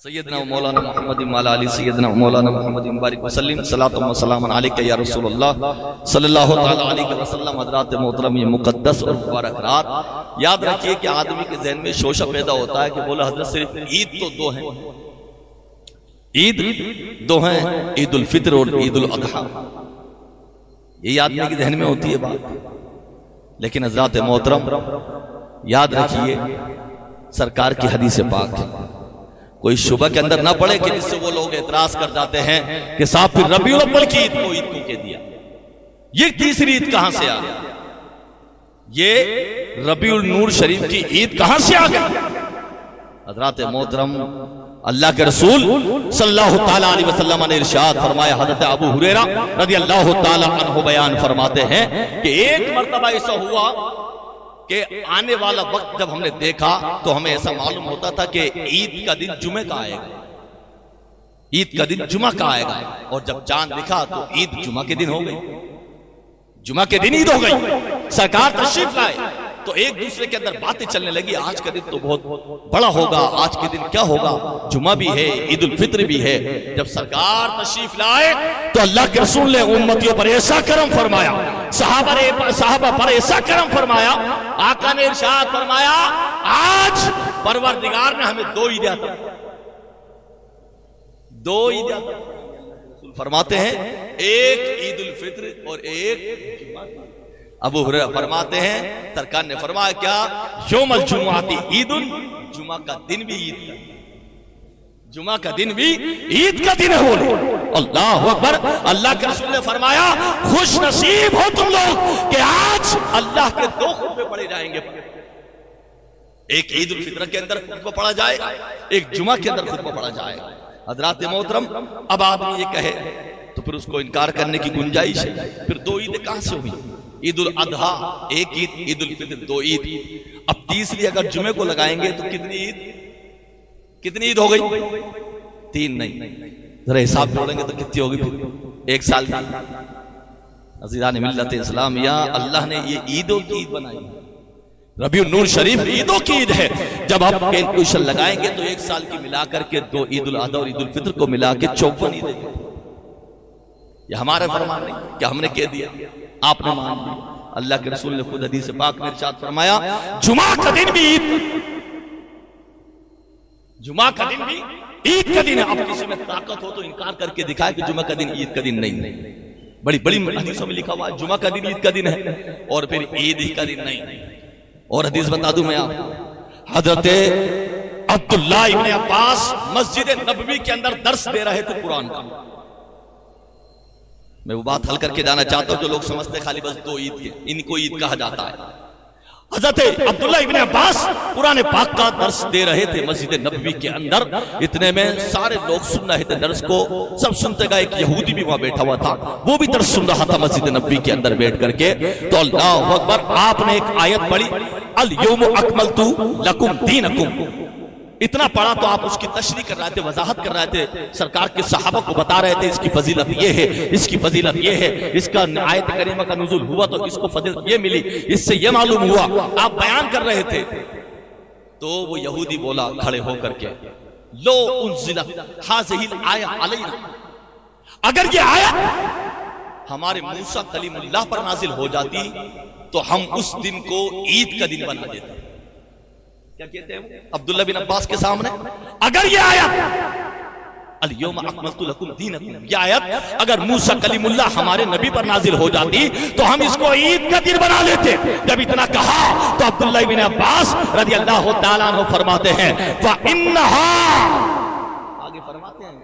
سیدنا مولانا محمد وعلی آل سیدنا مولانا محمد مبارک وسلم صلاۃ و سلام علیک یا رسول اللہ صلی اللہ تعالی علیہ وسلم۔ حضرات محترم، یہ مقدس اور مبارک رات، یاد رکھیے کہ آدمی کے ذہن میں شوشہ پیدا ہوتا ہے کہ بولا حضرت صرف عید تو دو ہیں، عید دو ہیں، عید الفطر اور عید الاضحیٰ، یہی آدمی کے ذہن میں ہوتی ہے بات۔ لیکن حضرات محترم یاد رکھیے سرکار کی حدیث پاک کوئی شبہ کے اندر نہ پڑے کہ جس سے وہ لوگ اعتراض کر جاتے ہیں کہ صاحب پھر ربیع الاول کی عید کو عید کیوں کہہ دیا، یہ تیسری عید کہاں سے آ گئی، یہ ربیع النور شریف کی عید کہاں سے آ گئی۔ حضرات محترم، اللہ کے رسول صلی اللہ تعالی علیہ وسلم نے ارشاد فرمایا، حضرت ابو ہریرہ رضی اللہ تعالی عنہ بیان فرماتے ہیں کہ ایک مرتبہ ایسا ہوا کہ آنے والا وقت جب ہم نے دیکھا تو ہمیں ایسا معلوم ہوتا تھا کہ عید کا دن جمعہ کا آئے گا، عید کا دن جمعہ کا آئے گا، اور جب چاند دکھا تو عید جمعہ کے دن ہو گئی، جمعہ کے دن عید ہو گئی۔ سرکار تشریف لائے تو ایک دوسرے کے اندر باتیں چلنے لگی، آج کا دن تو بہت بڑا ہوگا، آج کے دن کیا ہوگا، جمعہ بھی ہے، عید الفطر بھی ہے۔ جب سرکار تشریف لائے تو اللہ کے رسول نے امتیوں پر ایسا کرم فرمایا، صحابہ پر ایسا کرم فرمایا، آقا نے ارشاد فرمایا آج پروردگار نے ہمیں دو عیدیں عطا کی، دو عیدیں عطا کی۔ فرماتے ہیں ایک عید الفطر اور ایک جمعہ۔ ابو ہریرہ فرماتے ہیں سرکار نے فرمایا کیا، یوم الجمعہ عید، جمعہ کا دن بھی عید کا، جمعہ کا دن بھی عید کا دن ہو لے۔ اللہ اکبر۔ اللہ کے رسول نے فرمایا خوش نصیب ہو تم لوگ کہ آج اللہ کے دو خطبے پڑھے جائیں گے، ایک عید الفطر کے اندر خطبہ پڑھا جائے گا، ایک جمعہ کے اندر خطبہ پڑھا جائے گا۔ حضرات محترم، اب آدمی یہ کہے تو پھر اس کو انکار کرنے کی گنجائش ہے، پھر دو عیدیں کہاں سے ہوئی، عید الاضحیٰ ایک عید، عید الفطر دو عید، اب تیسری اگر جمعے کو لگائیں گے تو کتنی عید، کتنی عید ہو گئی، تین نہیں، ذرا حساب جوڑیں گے تو کتنی ہوگی پھر، ایک سال کی۔ عزیزان ملت اسلامیہ، اللہ نے یہ عیدوں کی عید بنائی، ربیع النور شریف عیدوں کی عید ہے۔ جب آپ کیلکولیشن لگائیں گے تو ایک سال کی ملا کر کے دو عید الاضحیٰ اور عید الفطر کو ملا کے 54 عیدیں۔ یہ ہمارے فرمان نہیں کہ ہم نے کہہ دیا، آپ نے مان لیا، اللہ کے رسول نے خود حدیث پاک میں ارشاد فرمایا جمعہ کا دن بھی عید، جمعہ کا دن بھی عید کا دن ہے۔ اب کسی میں طاقت ہو تو انکار کر کے دکھائے کہ جمعہ کا دن عید کا دن نہیں، بڑی بڑی حدیثوں میں لکھا ہوا ہے جمعہ کا دن عید کا دن ہے اور پھر عید ہی کا دن نہیں۔ اور حدیث بتا دوں میں آپ، حضرت عبداللہ ابن عباس مسجد نبوی کے اندر درس دے رہے تھے قرآن کا۔ میں وہ بات حل کر کے جانا چاہتا ہوں جو لوگ سمجھتے خالی بس دو عید کے، ان کو عید کہا جاتا ہے۔ حضرت عبداللہ ابن عباس قرآن پاک کا درس دے رہے تھے مسجد نبوی کے اندر، اتنے میں سارے لوگ سن رہے تھے درس کو، سب سنتے گئے، ایک یہودی بھی وہاں بیٹھا ہوا تھا، وہ بھی درس سن رہا تھا مسجد نبوی کے اندر بیٹھ کر کے۔ تو اللہ اکبر، آپ نے ایک آیت پڑھی الیوم اکملت لکم دینکم، اتنا پڑھا تو آپ اس کی تشریح کر رہے تھے، وضاحت کر رہے تھے، سرکار کے صحابہ کو بتا رہے تھے اس کی فضیلت یہ ہے، اس کی فضیلت یہ ہے، اس کا آیت کریمہ کا نزول ہوا تو اس کو فضیلت یہ ملی، اس سے یہ معلوم ہوا، آپ بیان کر رہے تھے۔ تو وہ یہودی بولا کھڑے ہو کر کے، لو انزلت ھذہ الآیہ علینا، اگر یہ آیت ہمارے موسیٰ کلیم اللہ پر نازل ہو جاتی تو ہم اس دن کو عید کا دن بنا دیتے۔ کیا کہتے ہیں عبداللہ بن عباس کے سامنے، اگر یہ آیت الیوم اکملت لکم دینکم، یہ آیت اگر موسیٰ کلیم اللہ ہمارے نبی پر نازل ہو جاتی تو ہم اس کو عید کا دن بنا لیتے۔ جب اتنا کہا تو عبداللہ بن عباس رضی اللہ تعالیٰ عنہ فرماتے ہیں فَإِنَّهَا، آگے فرماتے ہیں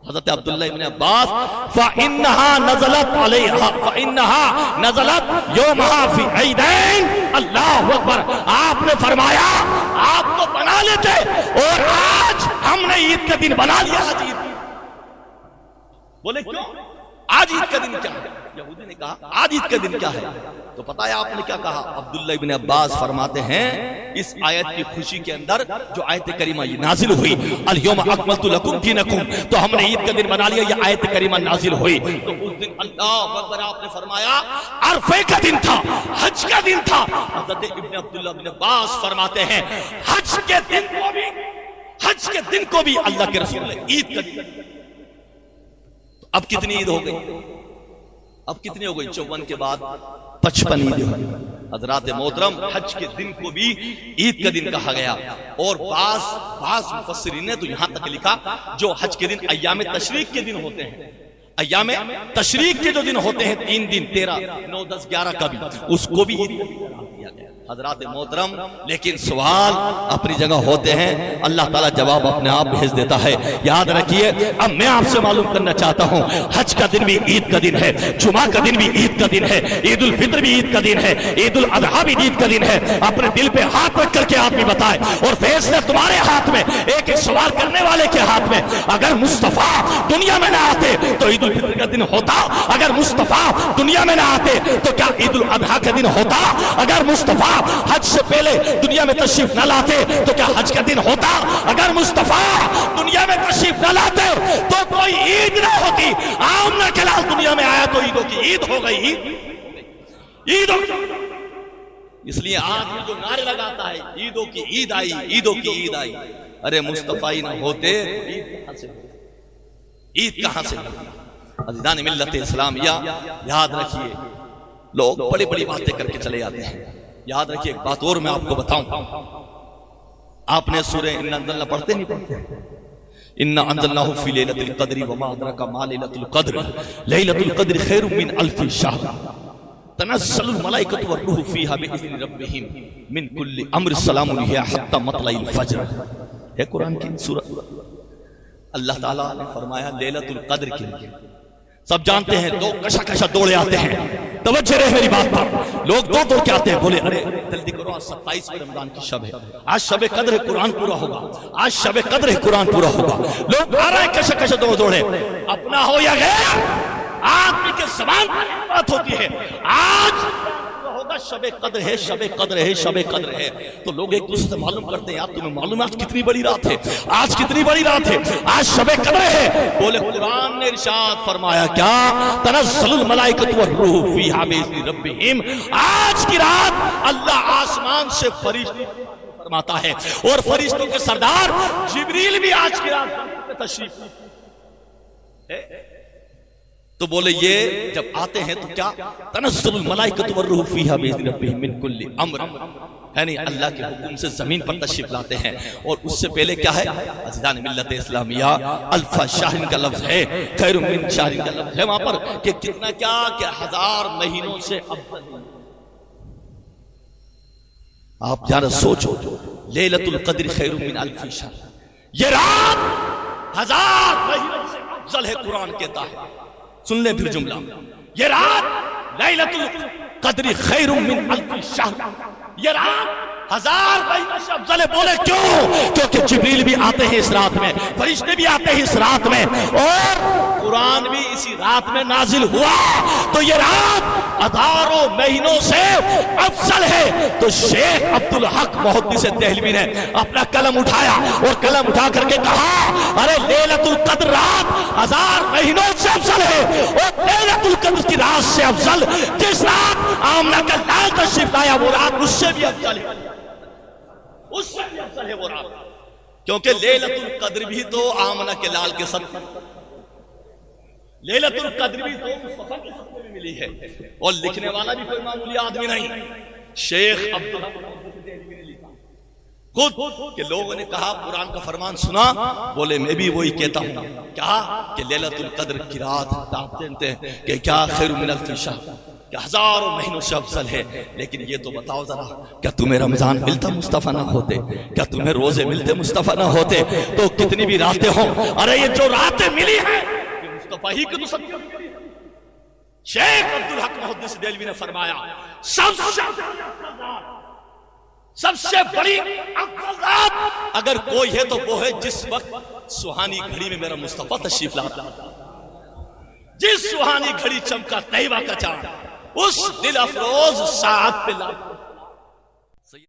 حضرت عبداللہ ابن عباس فَإِنَّهَا نَزَلَتْ عَلَيْهَا فَإِنَّهَا نَزَلَتْ يَوْمَهَا فِي عِيدَيْنِ۔ اللہ اکبر، آپ نے فرمایا آپ کو بنا لیتے اور آج ہم نے عید کا دن بنا لیا۔ آج عید، بولے کیوں آج عید کا دن کیا ہے؟ یہودی نے کہا آج عید کا دن کیا ہے؟ تو پتہ ہے آپ نے کیا کہا؟ عبداللہ ابن عباس فرماتے ہیں اس آیت کی خوشی کے اندر جو آیت کریمہ یہ نازل ہوئی الیوم اکملت لکم دینکم، تو ہم نے عید کا دن بنا لیا، یہ آیت کریمہ نازل ہوئی تو اس دن اللہ اکبر آپ نے فرمایا عرفے کا دن تھا، حج کا دن تھا۔ حضرت ابن عبداللہ ابن عباس فرماتے ہیں حج کے دن کو بھی حج کے دن کو بھی اللہ کے رسول نے عید کا دن. اب کتنی عید ہو گئی؟ اب کتنی ہو گئی؟ 54 کے بعد 55 عید ہوئی. حضرات محترم حج کے دن کو بھی عید کا دن کہا گیا. اور بعض مفسرین نے تو یہاں تک لکھا جو حج کے دن ایام تشریق کے دن ہوتے ہیں، ایام تشریق کے جو دن ہوتے ہیں 3 دن 13 9 10 11 کا بھی، اس کو بھی عید کا دن قرار دیا گیا. حضرات محترم لیکن سوال اپنی جگہ ہوتے ہیں، اللہ تعالیٰ جواب اپنے آپ بھیج دیتا ہے. یاد رکھیے اب میں آپ سے معلوم کرنا چاہتا ہوں، حج کا دن بھی عید کا دن ہے، جمعہ کا دن بھی عید کا دن ہے، عید الفطر بھی عید کا دن ہے، عید الاضحیٰ بھی عید کا دن ہے. اپنے دل پہ ہاتھ رکھ کر کے آدمی بتائے اور فیصلہ تمہارے ہاتھ میں، ایک سوال کرنے والے کے ہاتھ میں. اگر مصطفیٰ دنیا میں نہ آتے تو عید الفطر کا دن ہوتا؟ اگر مصطفیٰ دنیا میں نہ آتے تو کیا عید الاضحیٰ کا دن ہوتا؟ اگر مصطفیٰ حج سے پہلے دنیا میں تشریف نہ لاتے تو کیا حج کا دن ہوتا؟ اگر مصطفیٰ دنیا میں تشریف نہ لاتے تو کوئی عید نہ ہوتی. آمنہ کے لال دنیا میں آیا تو عیدوں کی عید ہو گئی. عید ہو گئی. اس لیے آج جو نعرے لگاتا ہے عیدوں کی عید آئی، عیدوں کی عید آئی، ارے مصطفیٰ ہی نہ ہوتے عید کہاں سے؟ عزیزان ملت اسلامیہ یاد رکھیے، لوگ بڑی بڑی باتیں کر کے چلے جاتے ہیں. یاد رکھیے ایک بات اور میں آپ کو بتاؤں، آپ نے سورہ اِنَّا انزلنا پڑھتے نہیں پڑھتے؟ اِنَّا انزلناہ فی لیلۃ القدر وما ادراک ما لیلۃ القدر لیلۃ القدر خیر من الف شہر تنزل الملائکۃ والروح فیہا بإذن ربہم من کل امر سلام ہی حتی مطلع الفجر. ہے قرآن کی سورہ. اللہ تعالیٰ نے فرمایا لیلۃ القدر کے لیے. سب جانتے ہیں لوگ کشا دوڑے آتے ہیں، توجہ رہے میری بات پر. لوگ دوڑ کے آتے ہیں، بولے ارے جلدی کرو آج 27 رمضان کی شب ہے، آج شب قدر ہے قرآن پورا ہوگا، آج شب قدر ہے قرآن پورا ہوگا. لوگ آ رہے ہیں کشا دوڑے، اپنا ہو یا غیر آدمی کے زبان پر بات ہوتی ہے آج ہوگا شب قدر ہے، شب قدر ہے، شب قدر ہے. تو لوگ ایک دوسرے سے معلوم کرتے ہیں، آپ تمہیں معلوم ہے آج کتنی بڑی رات ہے، آج کتنی بڑی رات ہے، آج شب قدر ہے. بولے قرآن نے ارشاد فرمایا کیا؟ تنزل الملائکۃ والروح فیہا بإذن ربہم. آج کی رات اللہ آسمان سے فرشتے فرماتا ہے اور فرشتوں کے سردار جبریل بھی آج کی رات تشریف ہے. تو بولے یہ جب آتے ہیں تو کیا؟ تنزل الملائکۃ والروح فیہا بإذن ربہم من کل امر، یعنی اللہ کے حکم سے زمین پر تشریف لاتے ہیں. اور اس سے پہلے کیا ہے عزیزان ملت اسلامیہ؟ الف شہر کا لفظ ہے، خیر من شہر کا لفظ ہے وہاں پر کہ کتنا کیا کہ 1000 مہینوں سے افضل. آپ ذرا سوچو، لیلۃ القدر خیر من الف شہر، یہ رات 1000 مہینوں سے افضل ہے. قرآن کہتا ہے، سن لیں پھر جملہ، یہ رات لیلۃ القدر خیر من الف شہر، یہ رات 1000 مہینوں سے افضل ہے. بولے کیوں؟ کیونکہ جبریل بھی آتے ہیں اس رات میں، فرشتے بھی آتے ہیں اس رات میں، اور قرآن بھی اسی رات میں نازل ہوا. تو یہ رات 1000 مہینوں سے افضل ہے. تو شیخ عبدالحق محدث دہلوی نے اپنا قلم اٹھایا اور قلم اٹھا کر کے کہا ارے لیلۃ القدر رات 1000 مہینوں سے افضل ہے، اور لیلۃ القدر کی رات سے افضل جس رات آمنہ کا لال تشریف لایا وہ رات اس سے بھی افضل ہے، اس سے بھی افضل ہے وہ رات. کیونکہ لیلۃ القدر بھی تو آمنہ کے لال کے ساتھ، لیلۃ القدر بھی تو مصطفیٰ کے ساتھ میں ملی ہے، اور لکھنے والا بھی کوئی معمولی آدمی نہیں. شیخ عبدالحق نے لکھا خود کہ لوگوں نے کہا قرآن کا فرمان سنا، بولے میں بھی وہی کہتا ہوں کیا کہ لیلۃ القدر کی رات آپ جانتے ہیں کہ کیا خیر من الف شہر، کہ 1000 مہینوں سے افضل ہے. لیکن یہ تو بتاؤ ذرا، کیا تمہیں رمضان ملتا مصطفیٰ نہ ہوتے؟ کیا تمہیں روزے ملتے مصطفیٰ نہ ہوتے؟ تو کتنی بھی راتیں ہوں، ارے یہ جو راتیں ملی ہیں یہ مصطفیٰ ہی کے تو سب. شیخ عبدالحق محدث دہلوی نے فرمایا سب سے بڑی افضل رات اگر کوئی ہے تو وہ ہے جس وقت سہانی گھڑی میں میرا مصطفیٰ تشریف لاتا، جس سہانی گھڑی چمکا طیبہ کا چاند، اس دل افروز ساعت پہ لاتا